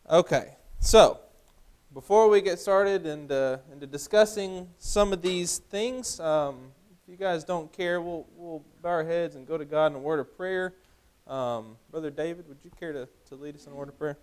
Okay, so before we get started into discussing some of these things, if you guys don't care, we'll bow our heads and go to God in a word of prayer. Brother David, would you care to lead us in a word of prayer?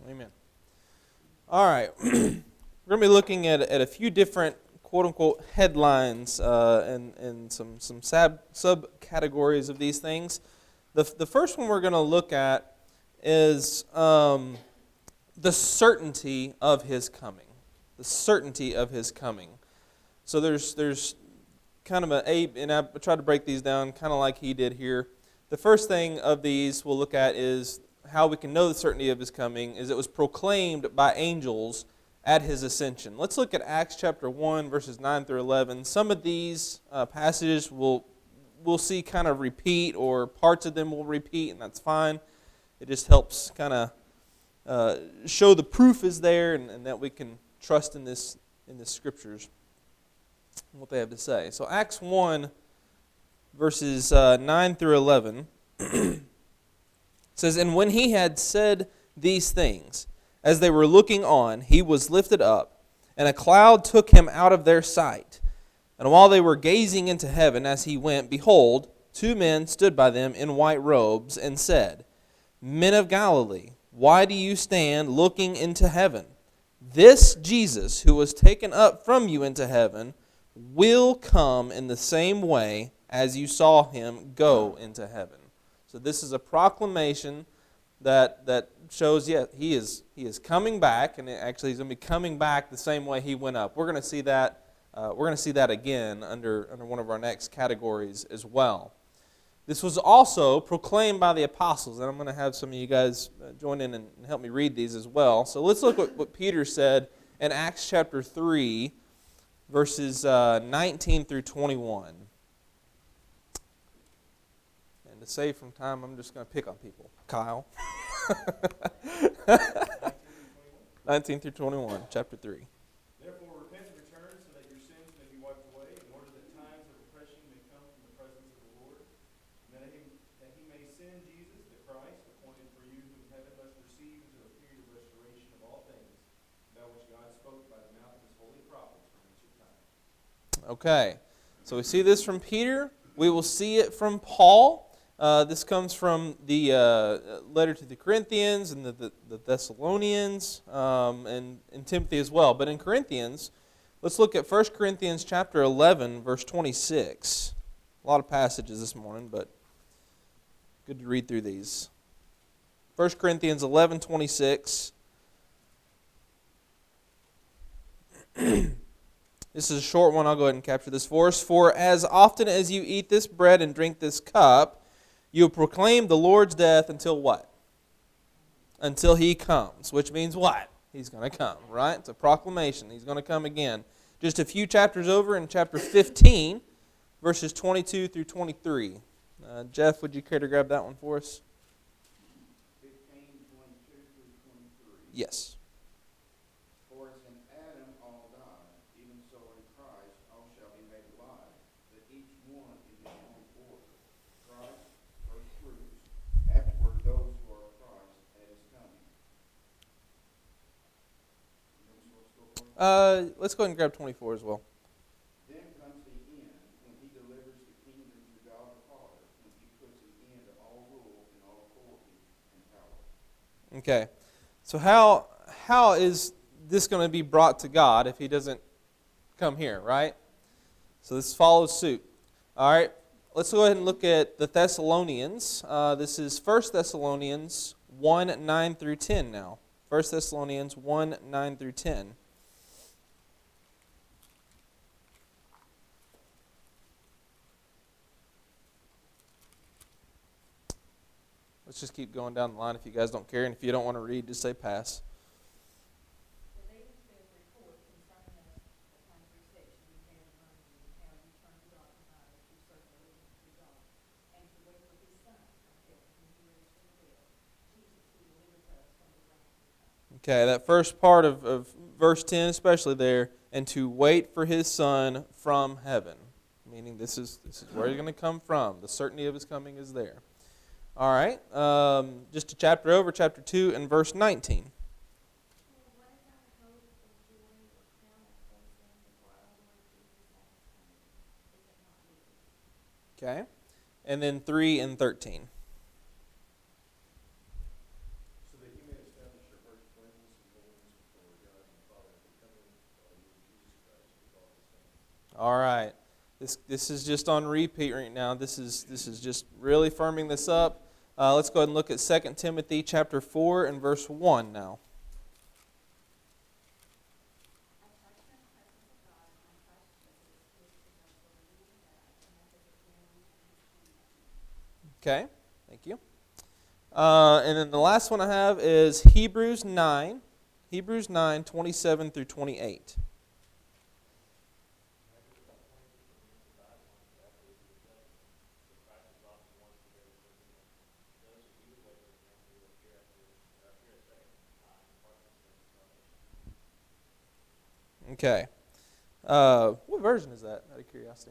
Amen. All right. We're going to be looking at a few different quote-unquote headlines and some subcategories of these things. The first one we're going to look at is the certainty of His coming. The certainty of His coming. So there's kind of and I tried to break these down kind of like he did here. The first thing of these we'll look at is how we can know the certainty of His coming is it was proclaimed by angels at His ascension. Let's look at Acts chapter 1, verses 9 through 11. Some of these passages we'll see kind of repeat, or parts of them will repeat, and that's fine. It just helps kind of show the proof is there and that we can trust in the Scriptures and what they have to say. So Acts 1, verses 9 through 11 says, "And when he had said these things, as they were looking on, he was lifted up, and a cloud took him out of their sight. And while they were gazing into heaven as he went, behold, two men stood by them in white robes, and said, 'Men of Galilee, why do you stand looking into heaven? This Jesus, who was taken up from you into heaven, will come in the same way as you saw him go into heaven.'" So this is a proclamation that shows, he is coming back, and actually he's going to be coming back the same way he went up. We're going to see that. We're going to see that again under one of our next categories as well. This was also proclaimed by the apostles, and I'm going to have some of you guys join in and help me read these as well. So let's look at what Peter said in Acts chapter 3, verses 19 through 21. And to save from time, I'm just going to pick on people. Kyle. 19 through 21, chapter 3. "Therefore repent and return, so that your sins may be wiped away, in order that times of oppression may come from the presence of the Lord, and that he may send Jesus, the Christ, appointed for you, whom heaven must receive until the period of restoration of all things, about which God spoke by the mouth of his holy prophets from ancient times." Okay, so we see this from Peter. We will see it from Paul. This comes from the letter to the Corinthians and the Thessalonians and Timothy as well. But in Corinthians, let's look at 1 Corinthians chapter 11, verse 26. A lot of passages this morning, but good to read through these. 1 Corinthians 11, 26. This is a short one. I'll go ahead and capture this for us. "For as often as you eat this bread and drink this cup, you proclaim the Lord's death until" what? Until He comes. Which means what? He's going to come, right? It's a proclamation. He's going to come again. Just a few chapters over in chapter 15, verses 22 through 23. Jeff, would you care to grab that one for us? 15, 22 through 23. Yes. "For as in Adam all die, even so in Christ all shall be made alive, but each one in his own order. Christ first fruits, afterward those who are Christ at his coming." Let's go ahead and grab 24 as well. "Then comes the end, when he delivers the kingdom to God the Father, when he puts an end to all rule and all authority and power." Okay. So how is this going to be brought to God if He doesn't come here, right? So this follows suit. All right. Let's go ahead and look at the Thessalonians. This is 1 Thessalonians 1, 9 through 10 now. 1 Thessalonians 1, 9 through 10. Let's just keep going down the line if you guys don't care. And if you don't want to read, just say pass. Okay, that first part of verse 10 especially there, and to wait for his Son from heaven. Meaning this is where he's going to come from. The certainty of his coming is there. All right, just a chapter over, chapter 2 and verse 19. Okay, and then 3 and 13. So that he may establish your hearts blameless and holiness before God and Father at the coming of our Lord Jesus Christ with all his saints. All right, this is just on repeat right now. This is just really firming this up. Let's go ahead and look at 2 Timothy chapter 4 and verse 1 now. Okay, thank you. And then the last one I have is Hebrews 9, 27 through 28. Okay. What version is that, out of curiosity?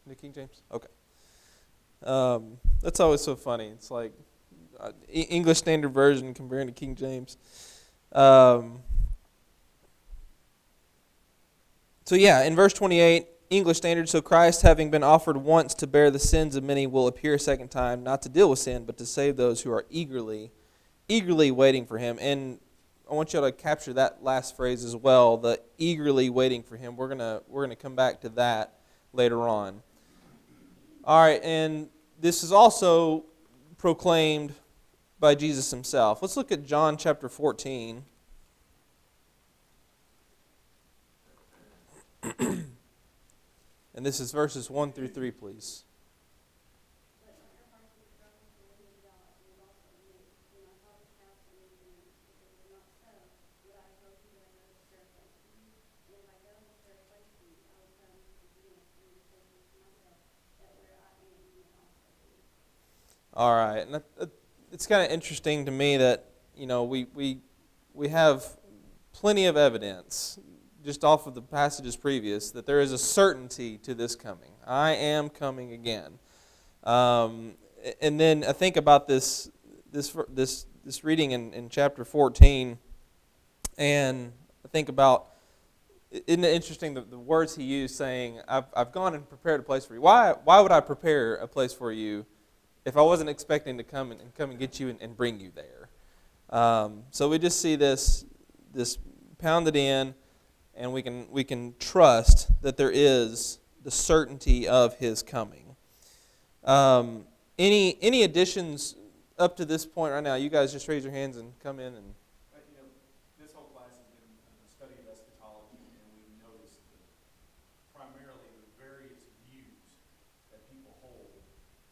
New King James? Okay. That's always so funny. It's like English Standard Version comparing to King James. So yeah, in verse 28, English Standard, so Christ, having been offered once to bear the sins of many, will appear a second time, not to deal with sin, but to save those who are eagerly waiting for him. And I want you all to capture that last phrase as well, the eagerly waiting for him. We're gonna come back to that later on. All right, and this is also proclaimed by Jesus himself. Let's look at John chapter 14. And this is verses 1 through 3, please. All right, and it's kind of interesting to me that we have plenty of evidence just off of the passages previous that there is a certainty to this coming. I am coming again, and then I think about this reading in chapter 14, and I think about, isn't it interesting the words he used, saying, "I've gone and prepared a place for you." Why would I prepare a place for you if I wasn't expecting to come and get you and bring you there? So we just see this pounded in, and we can trust that there is the certainty of his coming. Any additions up to this point right now? You guys just raise your hands and come in and. This whole class has been a study of eschatology, and we've noticed primarily the various views that people hold.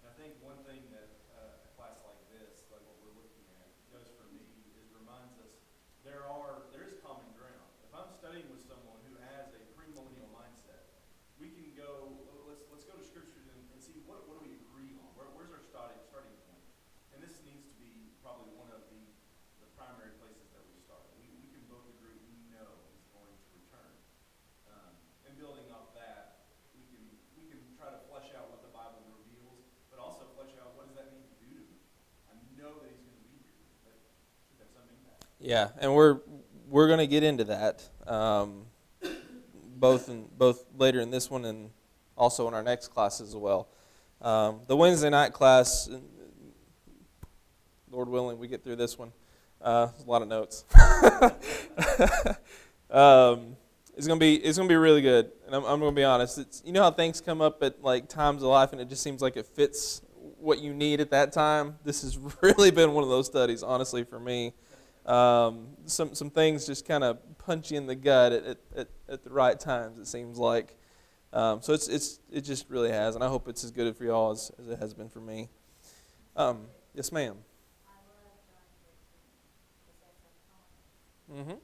And I think one thing that a class like this, like what we're looking at, does for me is reminds us there is common ground. If I'm studying with someone who has a premillennial mindset, we can go. Let's go to scriptures and see what do we agree on. Where's our starting point? And this needs to be probably one of the primary places that we start. We can both agree we know he's going to return. And building off that, we can try to flesh out what the Bible reveals, but also flesh out what does that mean to do to me. I know that he's going to be here. That should have some impact. Yeah, and we're going to get into that, both later in this one and also in our next class as well. The Wednesday night class, Lord willing, we get through this one. There's a lot of notes. It's gonna be really good, and I'm gonna be honest. It's, you know how things come up at like times of life, and it just seems like it fits what you need at that time. This has really been one of those studies, honestly, for me. Some things just kind of punch you in the gut at the right times. It seems like. So it just really has, and I hope it's as good for y'all as it has been for me. Yes, ma'am. Mm-hmm.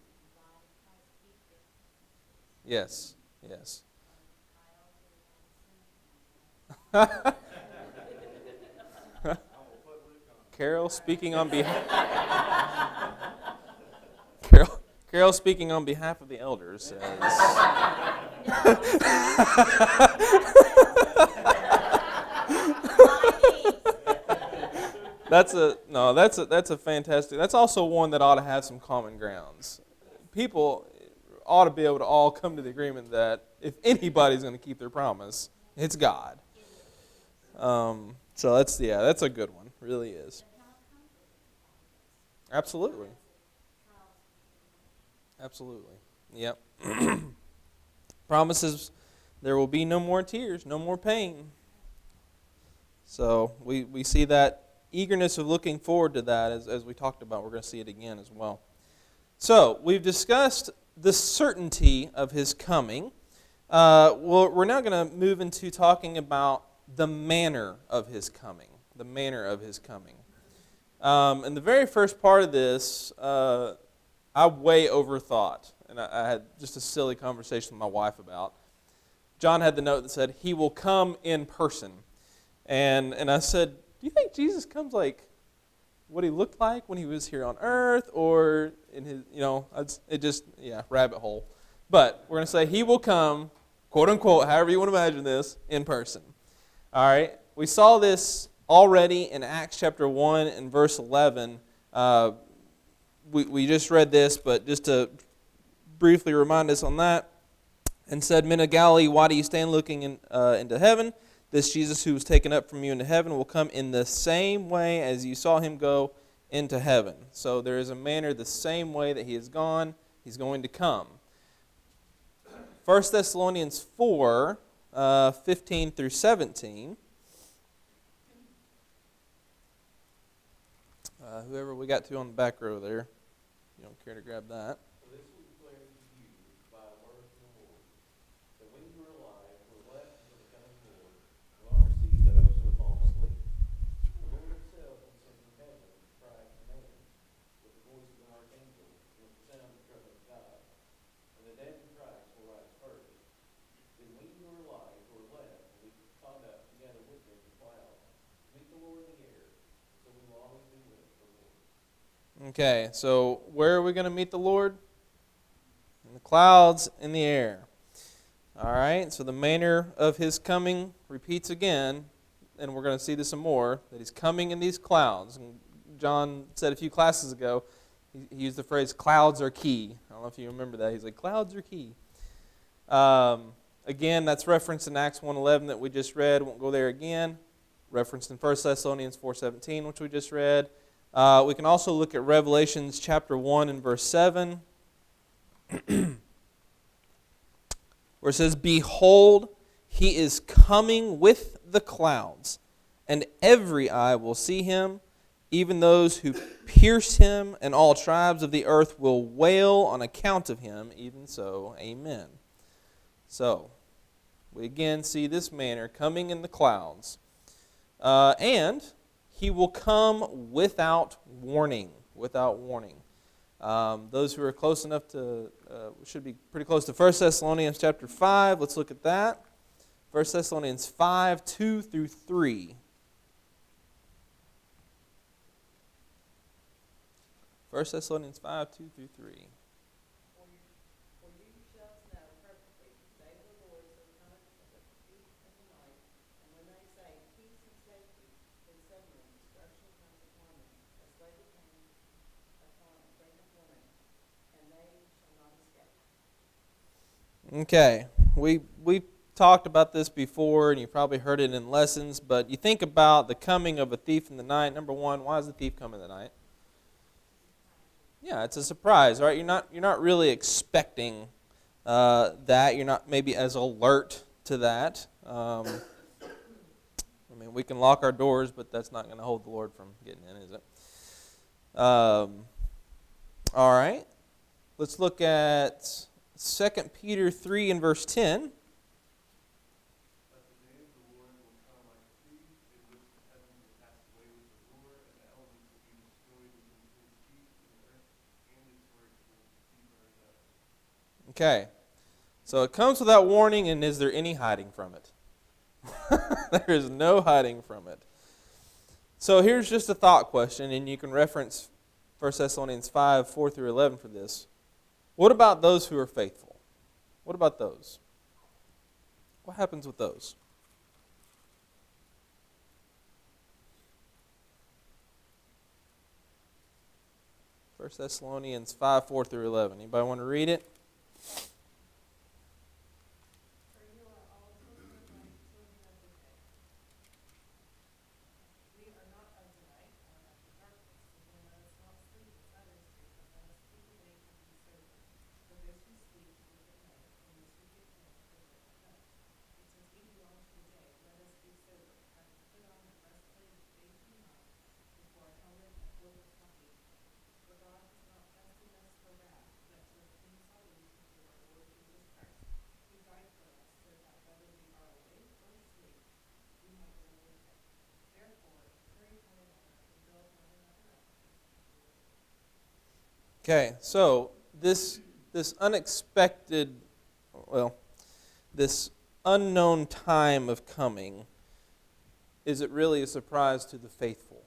Yes. Yes. Carol speaking on behalf. Carol speaking on behalf of the elders says. That's a fantastic. That's also one that ought to have some common grounds. People ought to be able to all come to the agreement that if anybody's going to keep their promise, it's God. So that's a good one. Really is. Absolutely. Absolutely. Yep. Promises there will be no more tears, no more pain. So we see that eagerness of looking forward to that as we talked about. We're going to see it again as well. So we've discussed the certainty of His coming. We're now going to move into talking about the manner of His coming. The manner of His coming. And the very first part of this, I way overthought. And I had just a silly conversation with my wife about. John had the note that said, He will come in person. And I said, do you think Jesus comes like what He looked like when He was here on earth, or in His, rabbit hole. But we're going to say He will come, quote unquote, however you want to imagine this, in person. All right? We saw this already in Acts chapter 1 and verse 11. We just read this, but just to briefly remind us on that, and said, Men of Galilee, why do you stand looking into heaven? This Jesus who was taken up from you into heaven will come in the same way as you saw Him go into heaven. So there is a manner the same way that He has gone, He's going to come. 1 Thessalonians 4, 15 through 17. Whoever we got to on the back row there, you don't care to grab that. Okay, so where are we going to meet the Lord? In the clouds in the air. All right, so the manner of His coming repeats again, and we're going to see this some more, that He's coming in these clouds. And John said a few classes ago, he used the phrase, clouds are key. I don't know if you remember that. He's like, clouds are key. Again, that's referenced in Acts 1:11 that we just read. Won't go there again. Referenced in 1 Thessalonians 4:17, which we just read. We can also look at Revelations chapter 1 and verse 7, where it says, Behold, He is coming with the clouds, and every eye will see Him, even those who pierced Him, and all tribes of the earth will wail on account of Him. Even so, amen. So, we again see this manner coming in the clouds. And He will come without warning. Without warning. Those who are close enough to, should be pretty close to 1 Thessalonians chapter 5. Let's look at that. 1 Thessalonians 5, 2 through 3. 1 Thessalonians 5, 2 through 3. Okay, we talked about this before, and you probably heard it in lessons, but you think about the coming of a thief in the night. Number one, why does the thief come in the night? Yeah, it's a surprise, right? You're not really expecting that. You're not maybe as alert to that. I mean, we can lock our doors, but that's not going to hold the Lord from getting in, is it? All right, let's look at 2 Peter 3 and verse 10. But the day of the Lord will come like a thief, in which the heavens will pass away with the roar, and the Okay. So it comes without warning, and is there any hiding from it? There is no hiding from it. So here's just a thought question, and you can reference 1 Thessalonians 5, 4 through 11 for this. What about those who are faithful? What about those? What happens with those? 1 Thessalonians 5, 4 through 11. Anybody want to read it? For you are all children of light, children of the day. We are not of the night or of the darkness, so then let us not sleep as others do, but let us keep awake and be sober. For those who sleep sleep at night, and those who get drunk forget to rest. But since we belong to the day, let us be sober, having put on the breastplate of faith in mind, before our helmet and hope of salvation. For God has not destined us for wrath, but to obtain salvation through our Lord Jesus Christ, who died for us, so that whether we are awake or asleep, we have the Lord with us. Therefore, encourage one another and build one another up in the Lord. Okay, so this unexpected, this unknown time of coming, is it really a surprise to the faithful?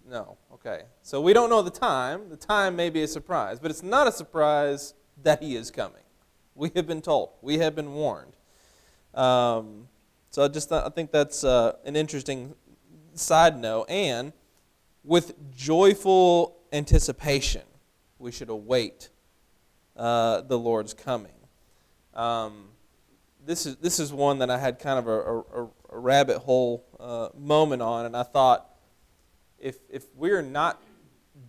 No. Okay. So we don't know the time. The time may be a surprise, but it's not a surprise that he is coming. We have been told. We have been warned. So I think that's an interesting side note. And with joyful anticipation, we should await the Lord's coming. This is one that I had kind of a rabbit hole moment on, and I thought, if we're not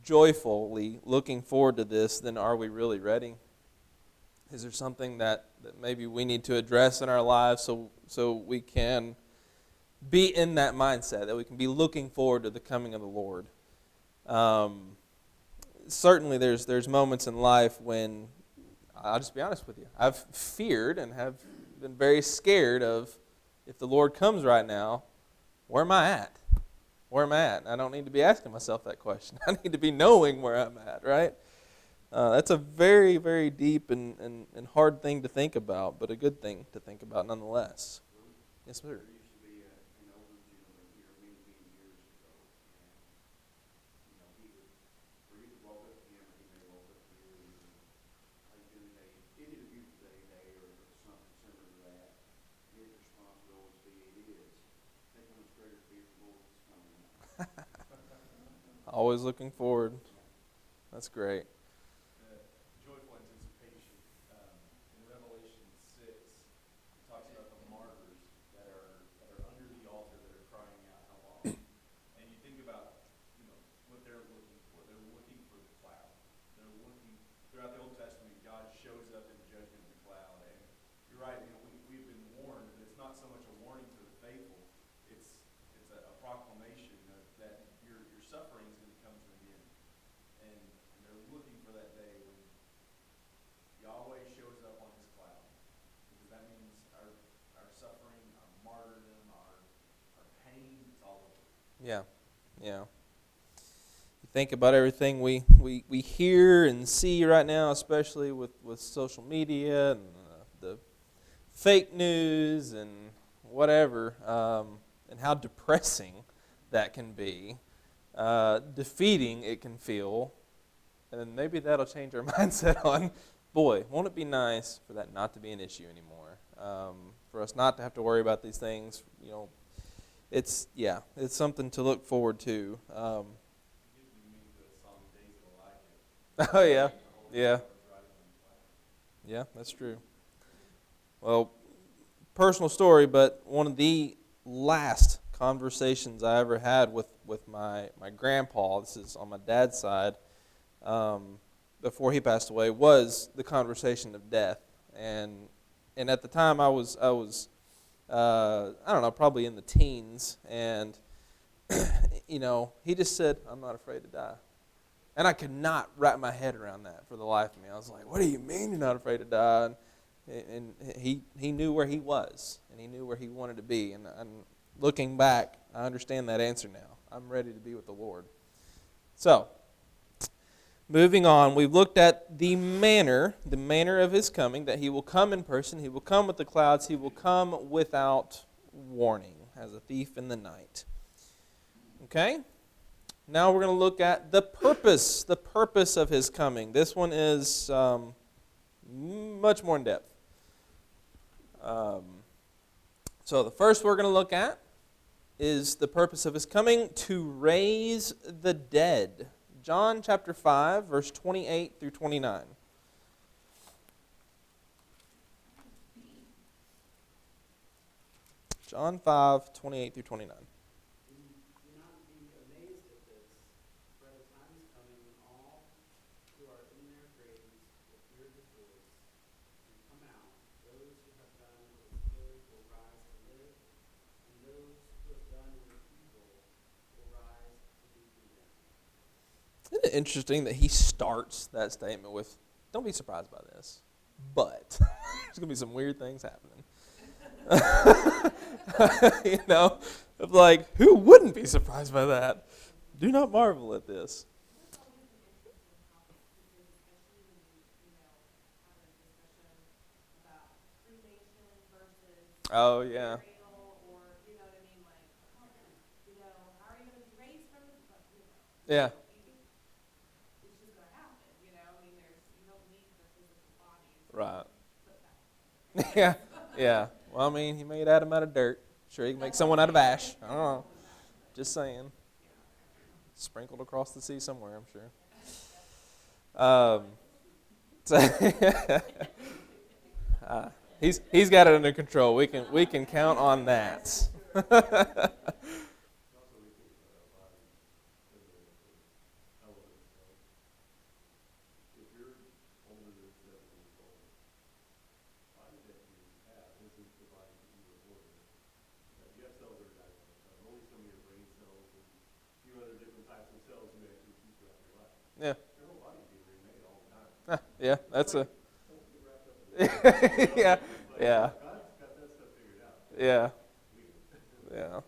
joyfully looking forward to this, then are we really ready? Is there something that maybe we need to address in our lives so we can be in that mindset, that we can be looking forward to the coming of the Lord? Certainly there's moments in life when, I'll just be honest with you, I've feared and have been very scared of, if the Lord comes right now, where am I at? Where am I at? I don't need to be asking myself that question. I need to be knowing where I'm at, right? That's a very, very deep and hard thing to think about, but a good thing to think about nonetheless. Yes, sir. There used to be an older gentleman here many, many years ago, and, he would walk up to him, or he may walk up to you, and how you doing today? Is it a beautiful day, or something similar to that? His response would always be, it is. Take on a greater fear of the Lord that's coming. Always looking forward. That's great. Joyful anticipation. In Revelation 6, it talks about the martyrs that are under the altar that are crying out, how long? And you think about, what they're looking for. They're looking for the cloud. They're looking, throughout the Old Testament, God shows up in judgment in the cloud. And you're right, we've been warned, but it's not so much a warning to the faithful. It's a proclamation that your suffering is going to come to an end. And they're looking for that day when Yahweh shows up on his cloud. Because that means our suffering, our martyrdom, our pain, it's all over. Yeah. You think about everything we hear and see right now, especially with social media and the fake news and whatever, and how depressing that can be, defeating it can feel, and maybe that'll change our mindset on, boy, won't it be nice for that not to be an issue anymore, for us not to have to worry about these things. It's something to look forward to. Oh yeah, that's true. Well, personal story, but one of the last conversations I ever had with my grandpa, this is on my dad's side, before he passed away, was the conversation of death. And at the time I was I don't know, probably in the teens, and he just said, "I'm not afraid to die." And I could not wrap my head around that for the life of me. I was like, "What do you mean you're not afraid to die?" And he knew where he was, and he knew where he wanted to be. And looking back, I understand that answer now. I'm ready to be with the Lord. So, moving on, we've looked at the manner of his coming, that he will come in person, he will come with the clouds, he will come without warning, as a thief in the night. Okay? Now we're going to look at the purpose of his coming. This one is much more in depth. So the first we're going to look at is the purpose of his coming, to raise the dead. John chapter 5, verse 28 through 29. John 5, 28 through 29. Do not be amazed at this, for the time is coming when all who are in their graves will hear his voice and come out. Those who have done what is good will rise to live, and those who have done what is evil will rise to be condemned. Isn't it interesting that he starts that statement with, don't be surprised by this, but there's going to be some weird things happening. You know, of like, who wouldn't be surprised by that? Do not marvel at this. That's always an interesting topic because especially when you know, have a discussion about cremation versus Oh, yeah. burial, or you know what I mean, like, you know, how are you going to be raised from the, you know, Yeah. it's just going to happen, you know, I mean, you don't need the physical body to Right. put that together. Yeah. Yeah. Well, I mean, he made Adam out of dirt. Sure, he can make someone out of ash. I don't know. Just saying. Sprinkled across the sea somewhere, I'm sure. He's got it under control. We can count on that. If you're older than 7 years old, the body that you have isn't the body that you were born in. You have cells that are dying all the time. Only some of your brain cells and a few other different types of cells you actually keep throughout your life. Yeah. Your whole body's being remade all the time. Yeah, that's a Don't get wrapped up in that. yeah. Yeah. God's got that stuff figured out. Yeah. Yeah.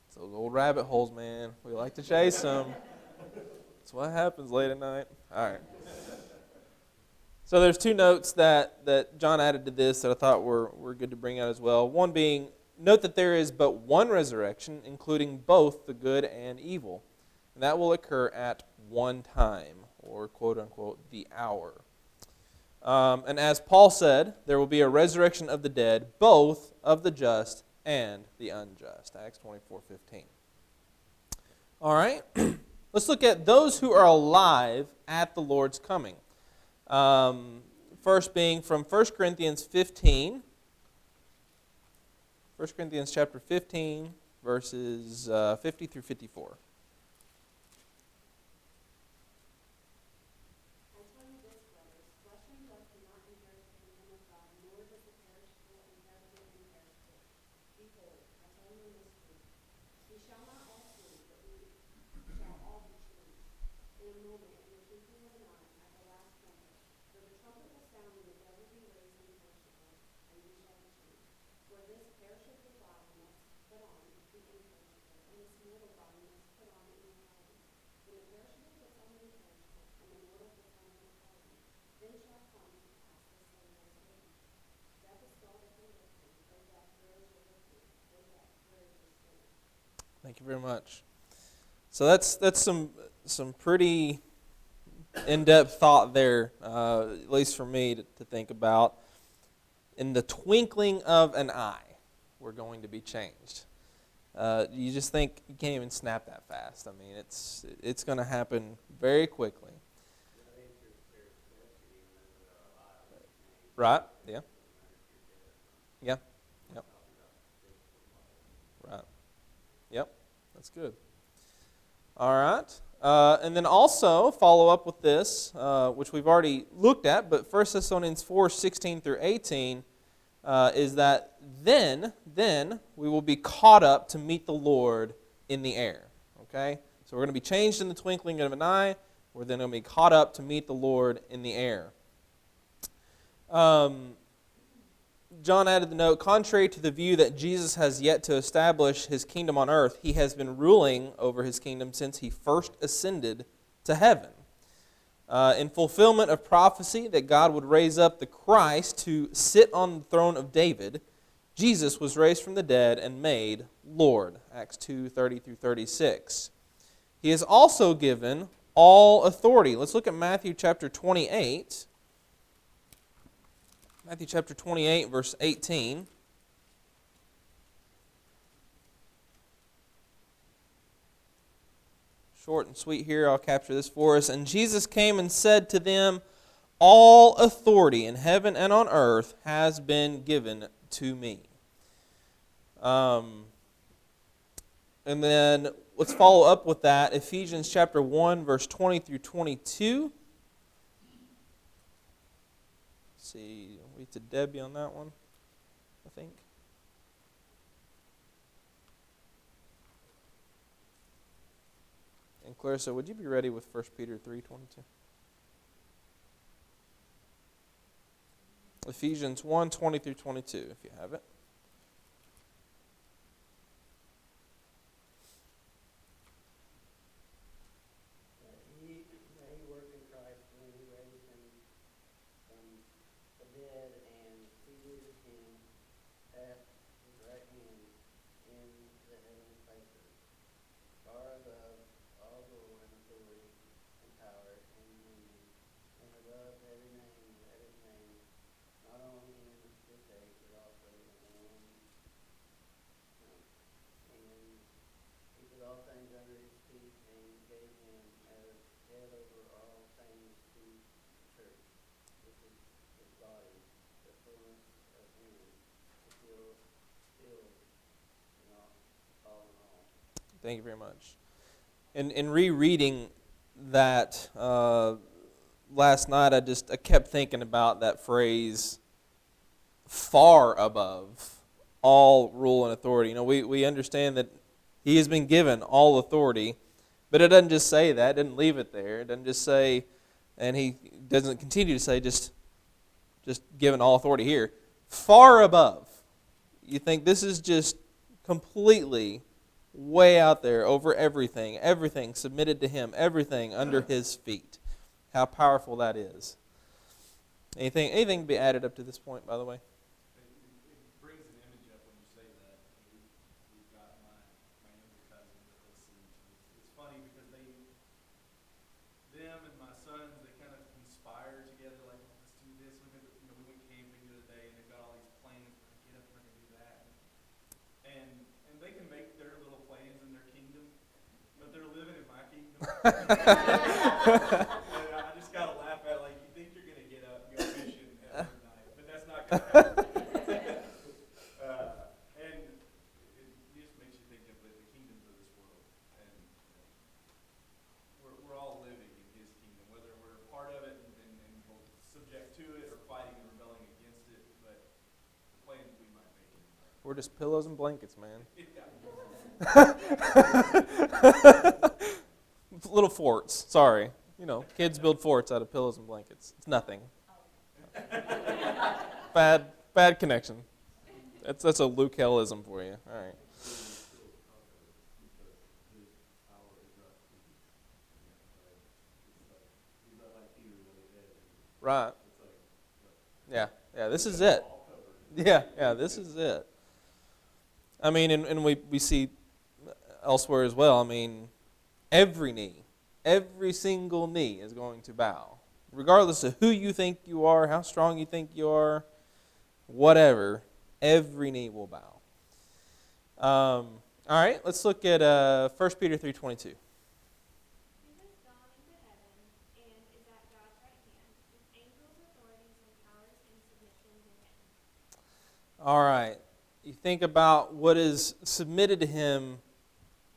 It's those old rabbit holes, man. We like to chase them. That's what happens late at night. All right. So there's two notes that John added to this that I thought were good to bring out as well. One being, note that there is but one resurrection, including both the good and evil. And that will occur at one time, or quote unquote, the hour. And as Paul said, there will be a resurrection of the dead, both of the just and the unjust. Acts 24:15. All right. Let's look at those who are alive at the Lord's coming. First being from 1 Corinthians 15. 1 Corinthians chapter 15, verses 50 through 54. I tell you this, brothers, flesh and blood cannot inherit the kingdom of God, nor does the perishable inherit the imperishable. Behold, I tell you a mystery. We shall not all sleep, but we shall all be changed. In a moment, in the twinkling of an eye, at the last trumpet. For the trumpet will sound, and the dead will be raised imperishable, and we shall be changed. For this perishable body must put on the imperishable, and this mortal body must put on immortality. When the perishable puts on the imperishable, and the mortal puts on immortality, then shall come to pass the saying that is written. Death is swallowed up in victory. O death, where is your victory? O death, where is your sting? Thank you very much. So that's some pretty in-depth thought there, at least for me to think about. In the twinkling of an eye, we're going to be changed. You just think you can't even snap that fast. I mean, it's going to happen very quickly. Right? Yeah. Yeah. Yep. Right. Yep. That's good. All right. And then also follow up with this, which we've already looked at, but 1 Thessalonians 4:16 through 18 is that then we will be caught up to meet the Lord in the air. Okay? So we're going to be changed in the twinkling of an eye. We're then going to be caught up to meet the Lord in the air. John added the note, contrary to the view that Jesus has yet to establish his kingdom on earth, he has been ruling over his kingdom since he first ascended to heaven. In fulfillment of prophecy that God would raise up the Christ to sit on the throne of David, Jesus was raised from the dead and made Lord. Acts 2:30-36. He is also given all authority. Let's look at Matthew chapter 28. Matthew chapter 28, verse 18. Short and sweet here, I'll capture this for us. And Jesus came and said to them, all authority in heaven and on earth has been given to me. And then let's follow up with that. Ephesians chapter 1, verse 20-22. Let's see, wait to Debbie on that one, I think. And Clarissa, would you be ready with 1 Peter 3:22? Ephesians 1, 20-22, if you have it. That he worked in Christ when he raised him from the dead and seated him at his right hand in the heavenly places, far above all rule and authority and power and dominion, and above every name that is named, not only in this age, but also in the one to come. And he put all things under his feet and gave him as head over all things to the church, which is his body, the fullness of him, to fill in all in all. Thank you very much. In rereading that last night, I kept thinking about that phrase, far above all rule and authority. You know, we understand that he has been given all authority, but it doesn't just say that. It doesn't leave it there. It doesn't just say, and he doesn't continue to say just given all authority here. Far above. You think this is just completely way out there over everything submitted to him, everything under his feet. How powerful that is. Anything to be added up to this point, by the way? It brings an image up when you say that. We've got my younger cousins that listen. It's funny because them and my sons, they kind of conspire together, like, let's do this. We went camping the other day, and they've got all these plans. We're going to get up, we're going to do that. And they can make their little plans in their kingdom, but they're living in my kingdom. And I just got to laugh at it, like, you think you're going to get up and go fishing at midnight, but that's not going to happen. And it just makes you think of the kingdoms of this world. And we're all living in his kingdom, whether we're a part of it and we're subject to it or fighting and rebelling against it, but the plans we might make. We're just pillows and blankets, man. Little forts. Sorry. You know, kids build forts out of pillows and blankets. It's nothing. Bad connection. That's a Luke Hellism for you. All right. Right. Yeah, this is it. Yeah, this is it. I mean, and we see elsewhere as well, I mean, every single knee is going to bow. Regardless of who you think you are, how strong you think you are, whatever, every knee will bow. All right, let's look at 1 Peter 3:22. Jesus gone into heaven and is at God's right hand, with angels, authorities, and powers in submission to him. All right, you think about what is submitted to him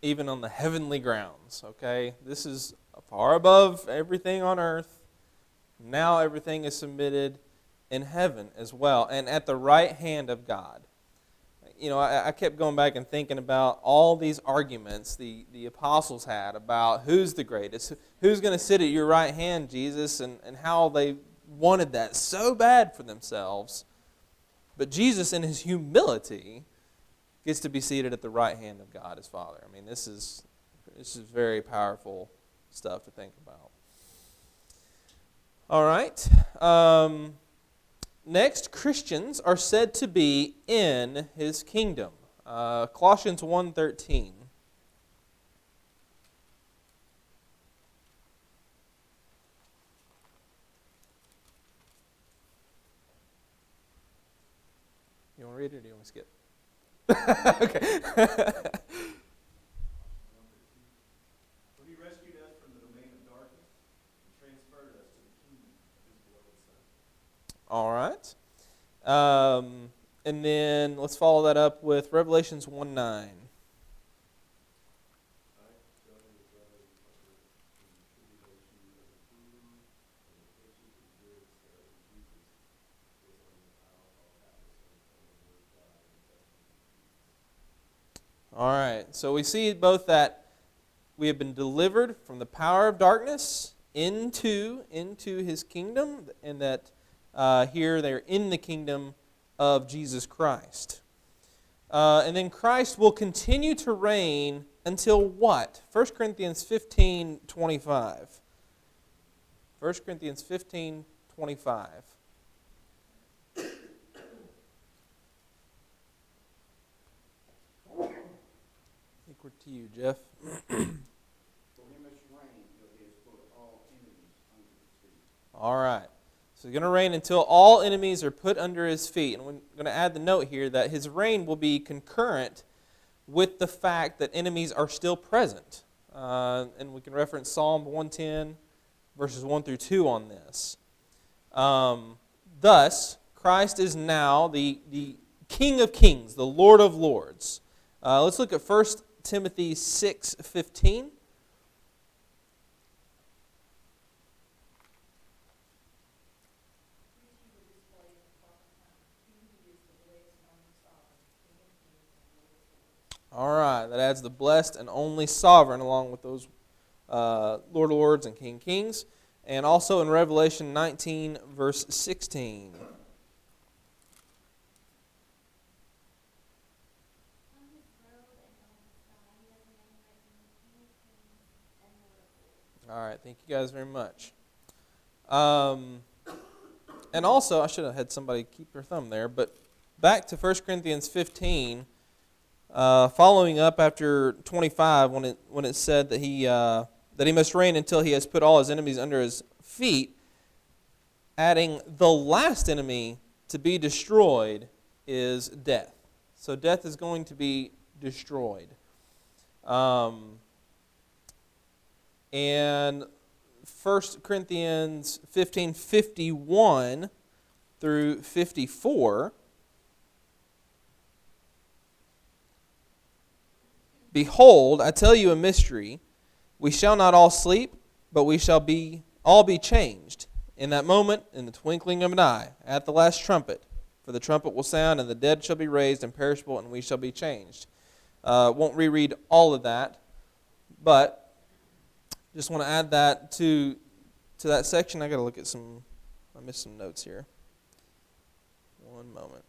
even on the heavenly grounds, okay? This is far above everything on earth. Now everything is submitted in heaven as well, and at the right hand of God. You know, I kept going back and thinking about all these arguments the apostles had about who's the greatest, who's going to sit at your right hand, Jesus, and how they wanted that so bad for themselves. But Jesus, in his humility, gets to be seated at the right hand of God, his Father. I mean, this is very powerful stuff to think about. All right. Next, Christians are said to be in His kingdom. Colossians 1:13. You want to read it or do you want to skip? Okay. For he rescued us from the domain of darkness and transferred us to the kingdom of his beloved Son. All right. And then let's follow that up with Revelations 1:9. All right. So we see both that we have been delivered from the power of darkness into His kingdom, and that here they're in the kingdom of Jesus Christ. And then Christ will continue to reign until what? 1 Corinthians 15:25. 1 Corinthians 15:25. I think we're to you, Jeff. For he must reign till he has put all enemies under his feet. All right. So he's going to reign until all enemies are put under His feet. And we're going to add the note here that His reign will be concurrent with the fact that enemies are still present. And we can reference Psalm 110, verses 1 through 2 on this. Thus, Christ is now the King of Kings, the Lord of Lords. Let's look at 1 Timothy 6:15. All right, that adds the blessed and only sovereign along with those Lord of Lords and King of Kings. And also in Revelation 19, verse 16. All right, thank you guys very much. And also, I should have had somebody keep their thumb there, but back to 1 Corinthians 15, following up after 25, when it said that he must reign until he has put all his enemies under his feet, adding the last enemy to be destroyed is death. So death is going to be destroyed. And 1 Corinthians 15:51 through 54, behold, I tell you a mystery. We shall not all sleep, but we shall all be changed. In that moment, in the twinkling of an eye, at the last trumpet. For the trumpet will sound, and the dead shall be raised imperishable, and we shall be changed. Won't reread all of that, but just want to add that to that section. I got to look at I missed some notes here. One moment.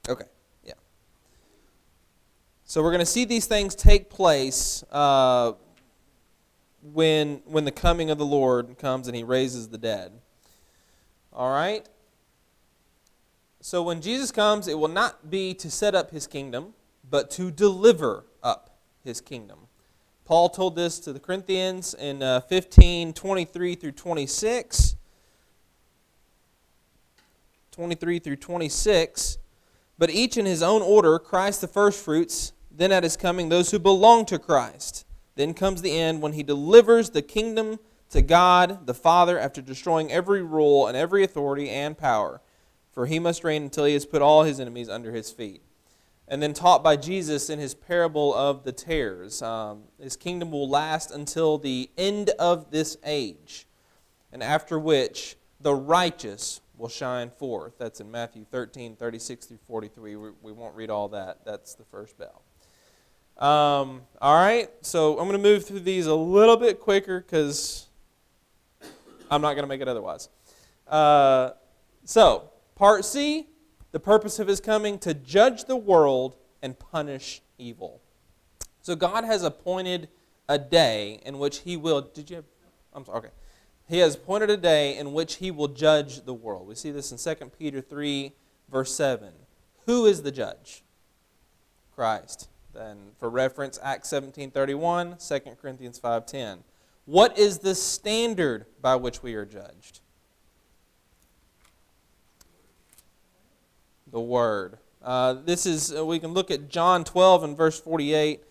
Okay, yeah. So we're going to see these things take place when the coming of the Lord comes and He raises the dead. All right? So when Jesus comes, it will not be to set up His kingdom, but to deliver up His kingdom. Paul told this to the Corinthians in 15:23 through 26. 23 through 26. But each in his own order, Christ the firstfruits, then at His coming those who belong to Christ. Then comes the end when He delivers the kingdom to God the Father after destroying every rule and every authority and power. For He must reign until He has put all His enemies under His feet. And then taught by Jesus in His parable of the tares. His kingdom will last until the end of this age, and after which the righteous will shine forth. That's in Matthew 13:36 through 43. We won't read all that. That's the first bell. All right, so I'm going to move through these a little bit quicker because I'm not going to make it otherwise. So, Part C, The purpose of his coming, to judge the world and punish evil. So God has appointed a day in which he will... I'm sorry, okay. He has appointed a day in which he will judge the world. We see this in 2 Peter 3, verse 7. Who is the judge? Christ. Then, for reference, Acts 17:31, 2 Corinthians 5:10. What is the standard by which we are judged? The Word. We can look at John 12 and verse 48.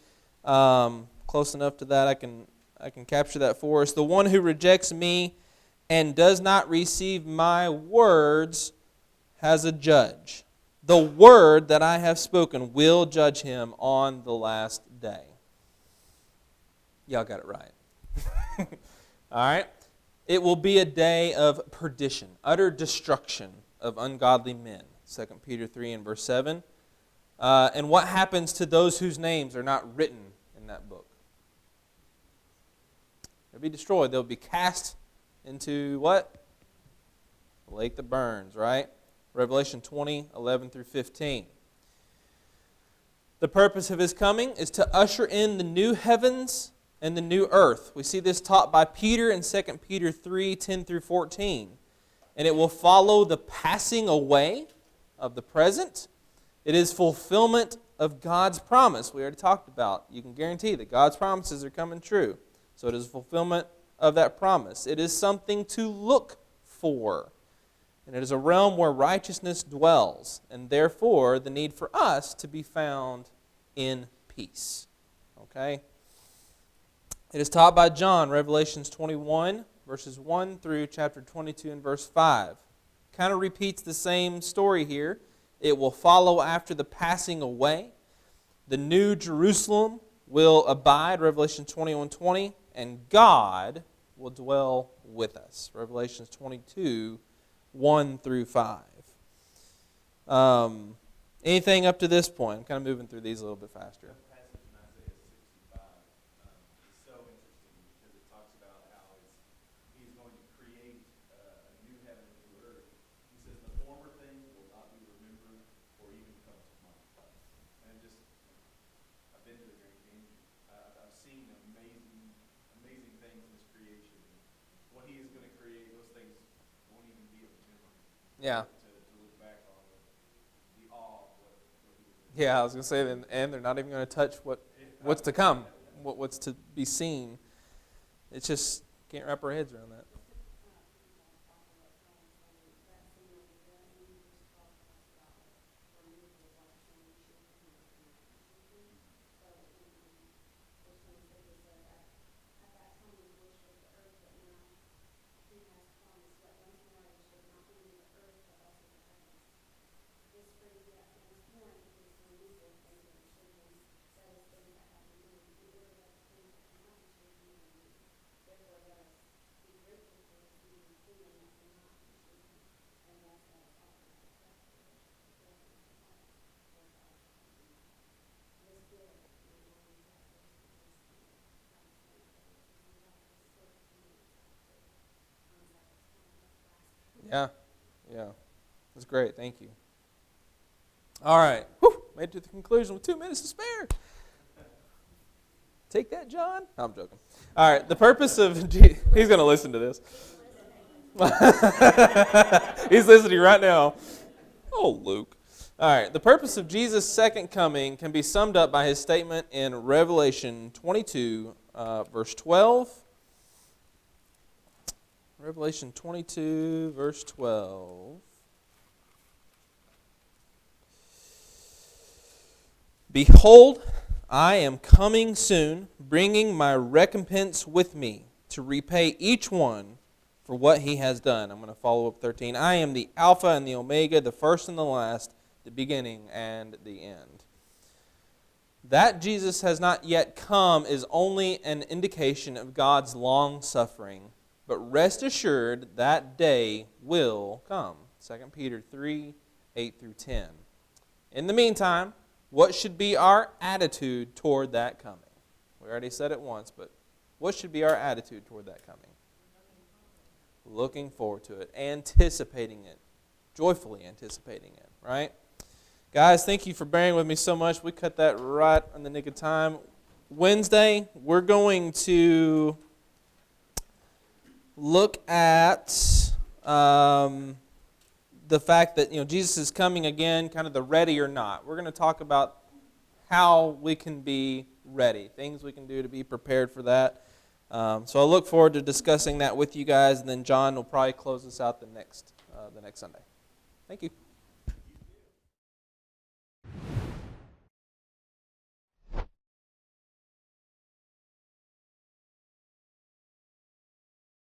Close enough to that, I can capture that for us. The one who rejects me and does not receive my words has a judge. The word that I have spoken will judge him on the last day. Y'all got it right. All right. It will be a day of perdition, utter destruction of ungodly men. 2 Peter 3 and verse 7. And what happens to those whose names are not written in that book? They'll be destroyed. They'll be cast into what? The lake that burns, right? Revelation 20, 11 through 15. The purpose of his coming is to usher in the new heavens and the new earth. We see this taught by Peter in 2 Peter 3, 10 through 14. And it will follow the passing away of the present. It is fulfillment of God's promise. We already talked about. You can guarantee that God's promises are coming true. So it is fulfillment of that promise. It is something to look for. And it is a realm where righteousness dwells, and therefore the need for us to be found in peace. Okay? It is taught by John, Revelations 21, verses 1 through chapter 22 and verse 5. Kind of repeats the same story here. It will follow after the passing away. The new Jerusalem will abide, Revelation 21:20, and God will dwell with us. Revelations 22, 1 through 5. Anything up to this point? I'm kind of moving through these a little bit faster. That passage in Isaiah 65 is so interesting because it talks about how he's going to create a new heaven and new earth. He says the former things will not be remembered or even come to mind. And I've been to the Grand Canyon. I've seen amazing things in his creation. What he is going to create, those things won't even be a memory. Yeah. To look back on the awe of what he was. Yeah, I was going to say, and they're not even going to touch what's to come, what's to be seen. It's just, can't wrap our heads around that. Yeah. That's great. Thank you. All right. Whew, made it to the conclusion with 2 minutes to spare. Take that, John. No, I'm joking. All right. The purpose of... He's going to listen to this. He's listening right now. Oh, Luke. All right. The purpose of Jesus' second coming can be summed up by his statement in Revelation 22, verse 12. Revelation 22, verse 12. Behold, I am coming soon, bringing my recompense with me to repay each one for what he has done. I'm going to follow up 13. I am the Alpha and the Omega, the first and the last, the beginning and the end. That Jesus has not yet come is only an indication of God's long suffering. But rest assured, that day will come. 2 Peter 3, 8 through 10. In the meantime, what should be our attitude toward that coming? We already said it once, but what should be our attitude toward that coming? Looking forward to it, anticipating it, joyfully anticipating it. right? Guys, thank you for bearing with me so much. We cut that right in the nick of time. Wednesday, we're going to look at the fact that Jesus is coming again, kind of the ready or not. We're going to talk about how we can be ready, things we can do to be prepared for that. So I look forward to discussing that with you guys, and then John will probably close us out the next Sunday. Thank you.